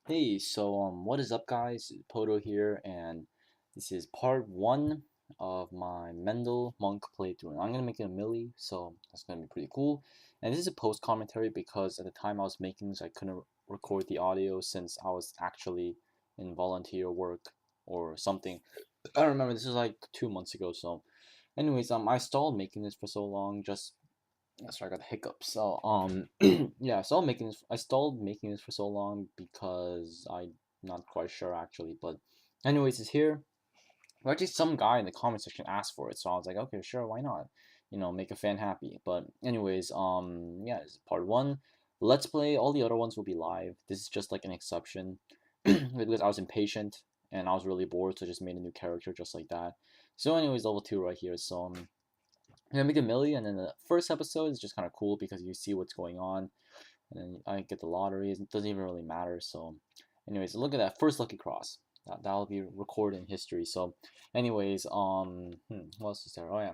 Hey, what is up, guys? Pohdoh here, and this is part one of my Mendel Monk playthrough. And I'm gonna make it a milli, so that's gonna be pretty cool. And this is a post commentary because at the time I was making this, I couldn't record the audio since I was actually in volunteer work or something. I don't remember. This was like 2 months ago. So, anyways, I stalled making this for so long just sorry, I got the hiccups. Yeah, I stalled making this for so long because I'm not quite sure actually. But anyways, it's here. Well, actually, some guy in the comment section asked for it, so I was like, okay, sure, why not? Make a fan happy. But anyways, yeah, this is part one. Let's play. All the other ones will be live. This is just like an exception because I was impatient and I was really bored, so I just made a new character just like that. So, anyways, level two right here. I'm gonna make a milli, and then the first episode is just kind of cool because you see what's going on, and then I get the lottery. It doesn't even really matter. So, anyways, look at that first lucky cross. That'll be recorded in history. So, anyways, what else is there? Oh yeah,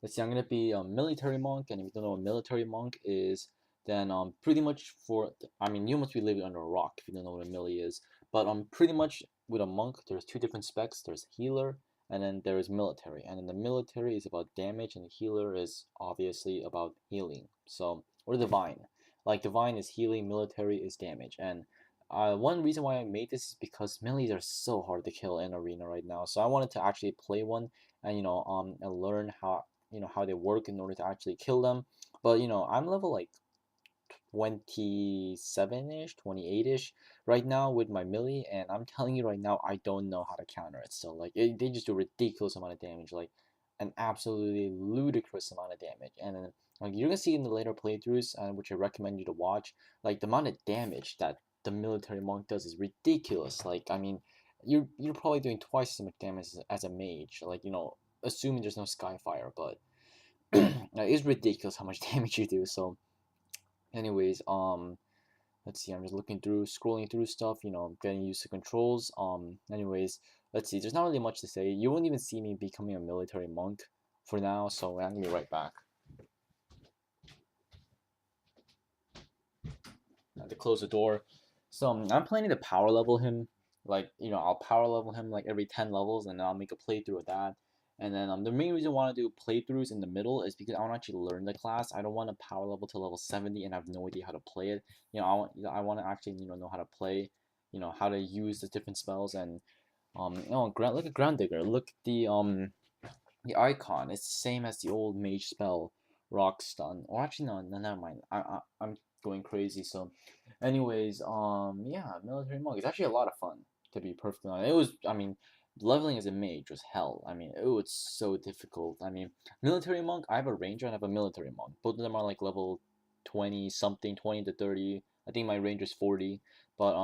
let's see. I'm gonna be a military monk, and if you don't know what military monk is, then pretty much I mean, you must be living under a rock if you don't know what a milli is. But pretty much with a monk, there's two different specs. There's healer, and then there is military. And then the military is about damage, and the healer is obviously about healing. So, or divine. Like divine is healing, military is damage. And one reason why I made this is because melees are so hard to kill in arena right now. So I wanted to actually play one and and learn how they work in order to actually kill them. But I'm level like 27-ish, 28-ish right now with my melee, and I'm telling you right now, I don't know how to counter it. So they just do a ridiculous amount of damage, like an absolutely ludicrous amount of damage. And then like you're gonna see in the later playthroughs, which I recommend you to watch, like the amount of damage that the military monk does is ridiculous. Like I mean, you're probably doing twice as much damage as a mage. Like assuming there's no skyfire, but it's ridiculous how much damage you do. So anyways, let's see, I'm just looking through, scrolling through stuff, getting used to controls. Anyways, let's see, there's not really much to say. You won't even see me becoming a military monk for now, so I'm gonna be right back. I have to close the door. So I'm planning to power level him. Like, I'll power level him like every 10 levels, and then I'll make a playthrough of that. And then the main reason I want to do playthroughs in the middle is because I want to actually learn the class. I don't want to power level to level 70 and I have no idea how to play it. I want to actually know how to play, how to use the different spells and look at Ground Digger. Look at the icon. It's the same as the old mage spell, Rock Stun. Or actually, no, never mind. I'm going crazy. So, anyways, yeah, military monk. It's actually a lot of fun. To be perfectly honest, I mean, leveling as a mage was hell. I mean, it was so difficult. I mean, military monk. I have a ranger and I have a military monk. Both of them are like level 20 something, 20 to 30. I think my range is 40. But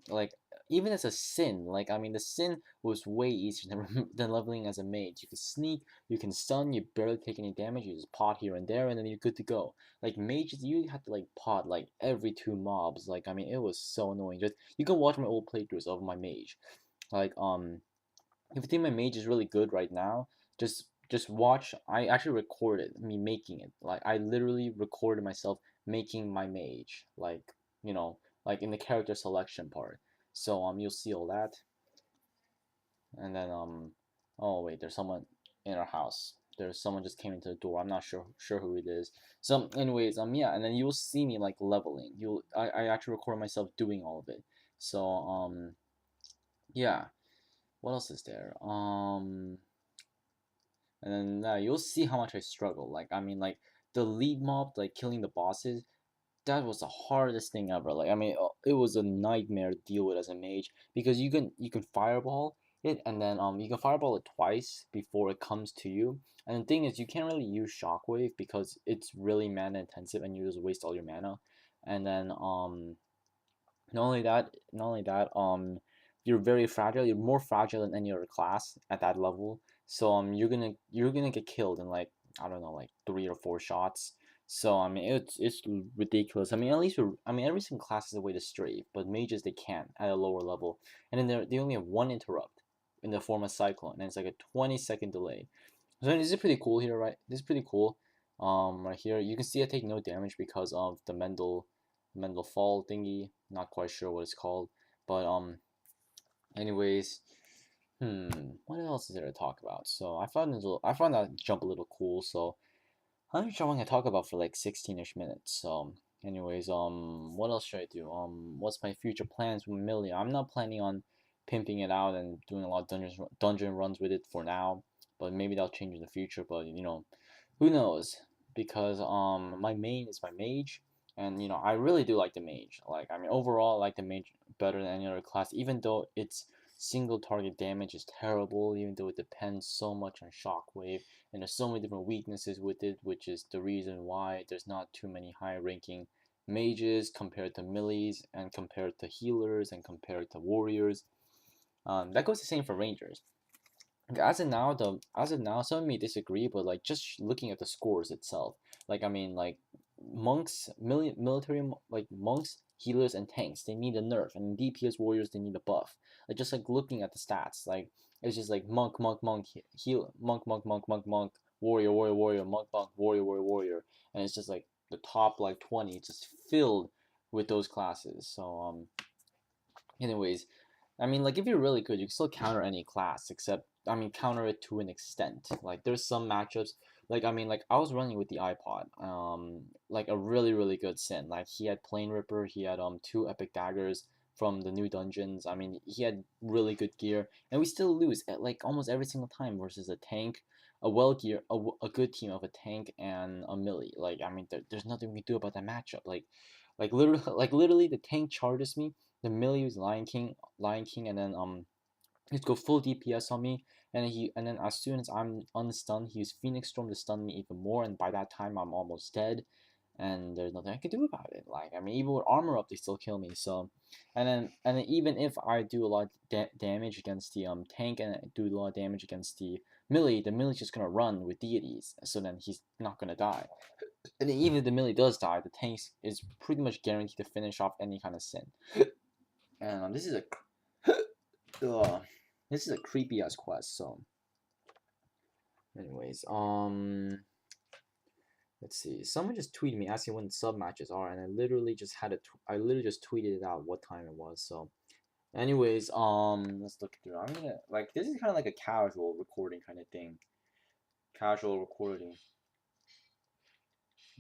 like even as a sin, like I mean, the sin was way easier than leveling as a mage. You can sneak, you can stun, you barely take any damage, you just pot here and there, and then you're good to go. Like mages, you have to like pot like every two mobs. Like I mean, it was so annoying. Just you can watch my old playthroughs of my mage. Like if you think my mage is really good right now, just watch. I actually recorded me making it. Like I literally recorded myself making my mage. You know, like in the character selection part. So you'll see all that. And then oh wait, there's someone in our house. There's someone just came into the door. I'm not sure who it is. So anyways, yeah, and then you'll see me like leveling. I actually record myself doing all of it. So yeah. What else is there? And then you'll see how much I struggle. Like I mean like the lead mob, like killing the bosses, that was the hardest thing ever. Like I mean, it was a nightmare to deal with as a mage because you can fireball it and then you can fireball it twice before it comes to you. And the thing is, you can't really use shockwave because it's really mana intensive and you just waste all your mana. And then not only that, you're very fragile. You're more fragile than any other class at that level. So you're gonna get killed in like I don't know like 3 or 4 shots. So I mean it's ridiculous. I mean at least I mean every single class has a way to strafe, but mages they can't at a lower level. And then they only have one interrupt in the form of cyclone, and it's like a 20-second delay. So this is pretty cool here, right? This is pretty cool. Right here you can see I take no damage because of the Mendel Mendel Fall thingy. Not quite sure what it's called, but anyways, what else is there to talk about? So I found that jump a little cool. So I'm sure I'm gonna talk about for like 16ish minutes. So, anyways, what else should I do? What's my future plans with Millie? I'm not planning on pimping it out and doing a lot of dungeon runs with it for now, but maybe that'll change in the future. But who knows? Because my main is my mage, and I really do like the mage. Like I mean, overall, I like the mage better than any other class, even though its single target damage is terrible, even though it depends so much on shockwave and there's so many different weaknesses with it, which is the reason why there's not too many high ranking mages compared to melees and compared to healers and compared to warriors. That goes the same for rangers. As of now, some may disagree, but like just looking at the scores itself, like I mean, like military, like monks, healers, and tanks, they need a nerf, and DPS warriors they need a buff. Like just like looking at the stats, like it's just like monk, monk, monk, heal, monk, monk, monk, monk, monk, warrior, warrior, warrior, monk, monk, warrior, warrior, warrior, and it's just like the top like 20, just filled with those classes. So anyways, I mean, like if you're really good, you can still counter any class, except I mean, counter it to an extent. Like there's some matchups, like I mean, like I was running with the iPod, like a really good Sin. Like he had Plane Ripper, he had two epic daggers from the new dungeons. I mean, he had really good gear, and we still lose at like almost every single time versus a tank, a good team of a tank and a melee. Like I mean, there's nothing we can do about that matchup. Like literally, like literally, the tank charges me. The melee was Lion King, and then he'd go full DPS on me, and then as soon as I'm unstunned, he used Phoenix Storm to stun me even more, and by that time I'm almost dead, and there's nothing I can do about it. Like I mean, even with armor up, they still kill me. So, and then even if I do a lot of damage against the tank and I do a lot of damage against the melee's just gonna run with deities, so then he's not gonna die. And even if the melee does die, the tank is pretty much guaranteed to finish off any kind of Sin. And uh, this is a creepy ass quest. So, anyways, let's see. Someone just tweeted me asking when the sub matches are, and I literally just tweeted it out what time it was. So, anyways, let's look through. I'm gonna like this is kind of like a casual recording kind of thing. Casual recording.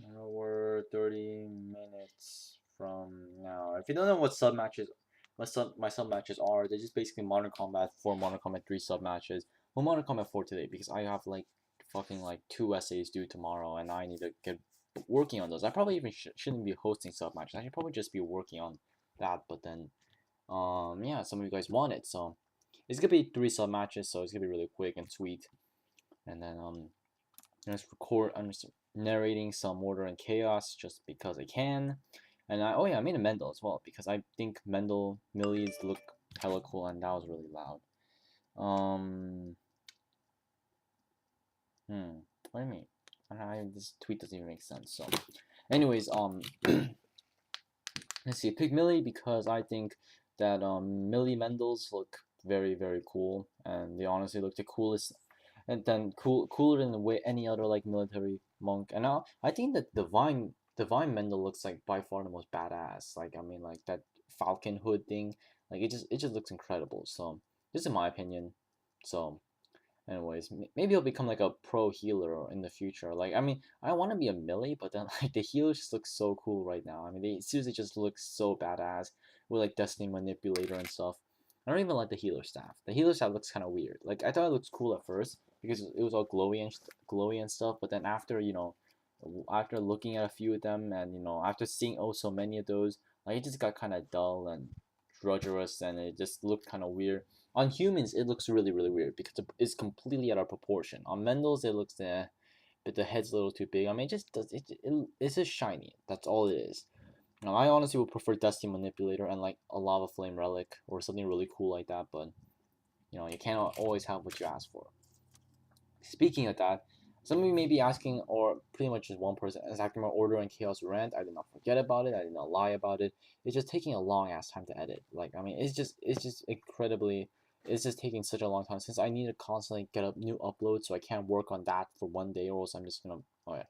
We're 30 minutes from now. If you don't know what sub matches, my sub matches are, they're just basically Modern Combat 4, Modern Combat 3 sub matches. Well, Modern Combat 4 today because I have like fucking like 2 essays due tomorrow and I need to get working on those. I probably even shouldn't be hosting sub matches. I should probably just be working on that. But then, yeah, some of you guys want it, so it's gonna be 3 sub matches, so it's gonna be really quick and sweet. And then let's record. I'm just narrating some Order and Chaos just because I can. And oh yeah, I made a Mendel as well because I think Mendel millies look hella cool, and that was really loud. What do you mean? This tweet doesn't even make sense. So, anyways, let's see. I picked Millie because I think that Millie Mendels look very cool, and they honestly look the coolest, and then cooler than the way any other like military monk. And now I think that Divine Mendel looks like by far the most badass. Like I mean, like that Falcon hood thing, like it just looks incredible. So this is my opinion. So anyways, maybe he'll become like a pro healer in the future. Like, I mean, I want to be a melee, but then like the healers just look so cool right now. I mean, they seriously just look so badass with like Destiny Manipulator and stuff. I don't even like the healer staff. The healer staff looks kind of weird. Like, I thought it looked cool at first because it was all glowy and stuff. But then after looking at a few of them and after seeing oh so many of those, like it just got kind of dull and drudgerous, and it just looked kind of weird. On humans, it looks really weird because it's completely out of proportion. On Mendel's, it looks but the head's a little too big. I mean, it just does it's just shiny. That's all it is. Now, I honestly would prefer Destiny Manipulator and like a Lava Flame Relic or something really cool like that. But you can't always have what you ask for. Speaking of that, some of you may be asking, or pretty much just one person is asking my Order and Chaos rant. I did not forget about it. I did not lie about it. It's just taking a long ass time to edit. Like I mean, it's just incredibly. It's just taking such a long time since I need to constantly get up new uploads, so I can't work on that for one day, or else I'm just gonna. Oh yeah,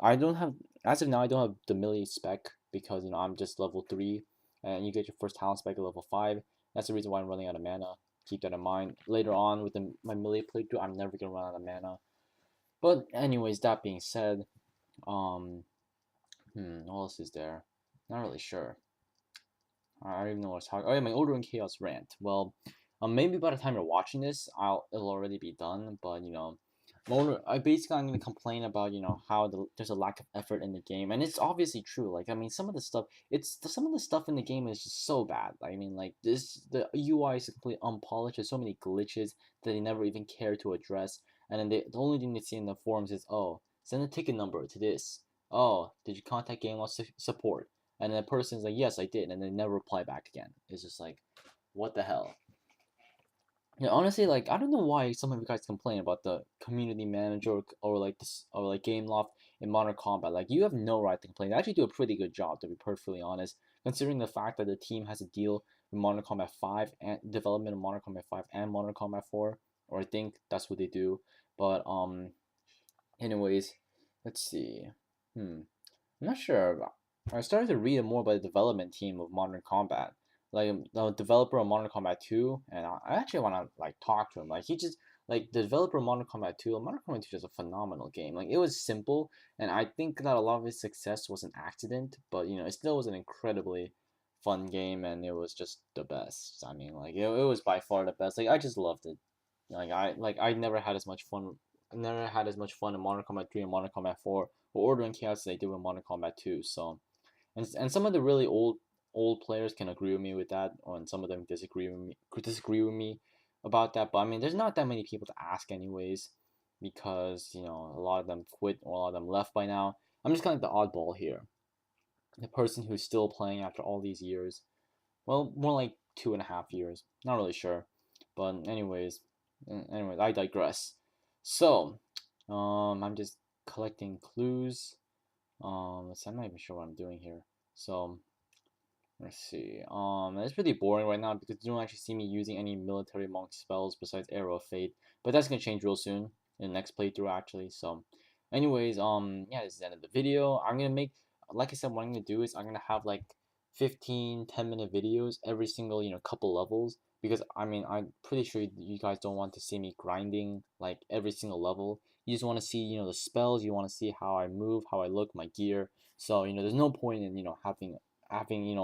I don't have as of now. I don't have the milli spec because I'm just level 3, and you get your first talent spike at level 5. That's the reason why I'm running out of mana. Keep that in mind. Later on with my melee playthrough, I'm never gonna run out of mana. But anyways, that being said, what else is there? Not really sure. I don't even know what I was talking. Oh yeah, my Order&Chaos rant. Well, maybe by the time you're watching this, it'll already be done. But I'm gonna complain about how there's a lack of effort in the game, and it's obviously true. Like I mean, some of the stuff in the game is just so bad. I mean, like the UI is completely unpolished. There's so many glitches that they never even care to address. And then the only thing they see in the forums is, oh, send a ticket number to this. Oh, did you contact game loss support? And the person's like, yes, I did, and they never reply back again. It's just like, what the hell? Yeah, honestly, like I don't know why some of you guys complain about the community manager or like this or like game loft in Modern Combat. Like you have no right to complain. They actually do a pretty good job, to be perfectly honest, considering the fact that the team has a deal with Modern Combat 5 and development of Modern Combat 5 and Modern Combat 4, or I think that's what they do. But anyways, let's see. I'm not sure. I started to read more about the development team of Modern Combat, like the developer of Modern Combat 2, and I actually want to like talk to him. Like he just like the developer of Modern Combat 2. Modern Combat 2 is a phenomenal game. Like it was simple, and I think that a lot of its success was an accident, but it still was an incredibly fun game, and it was just the best. I mean, like it was by far the best. Like I just loved it. I never had as much fun. Never had as much fun in Modern Combat 3 and Modern Combat 4 or Order and Chaos as I did with Modern Combat 2. So and some of the really old players can agree with me with that, and some of them disagree with me about that. But I mean, there's not that many people to ask anyways, because a lot of them quit or a lot of them left by now. I'm just kind of the oddball here, the person who's still playing after all these years. Well, more like 2.5 years. Not really sure, but anyways, I digress. So, I'm just collecting clues. I'm not even sure what I'm doing here. So let's see. It's pretty boring right now because you don't actually see me using any military monk spells besides Arrow of Fate. But that's gonna change real soon in the next playthrough actually. So, anyways, yeah, this is the end of the video. I'm gonna make, like I said, what I'm gonna do is I'm gonna have like 10-minute videos every single couple levels, because I mean I'm pretty sure you guys don't want to see me grinding like every single level. You just want to see the spells. You want to see how I move, how I look, my gear. So there's no point in having having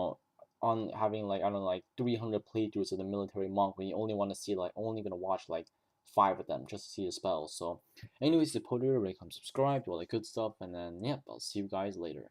like I don't know, like 300 playthroughs of the military monk when you only want to see like only gonna watch like 5 of them just to see the spells. So anyways, the Pohdoh, rate, comment, subscribe, do all that good stuff, and then yep, I'll see you guys later.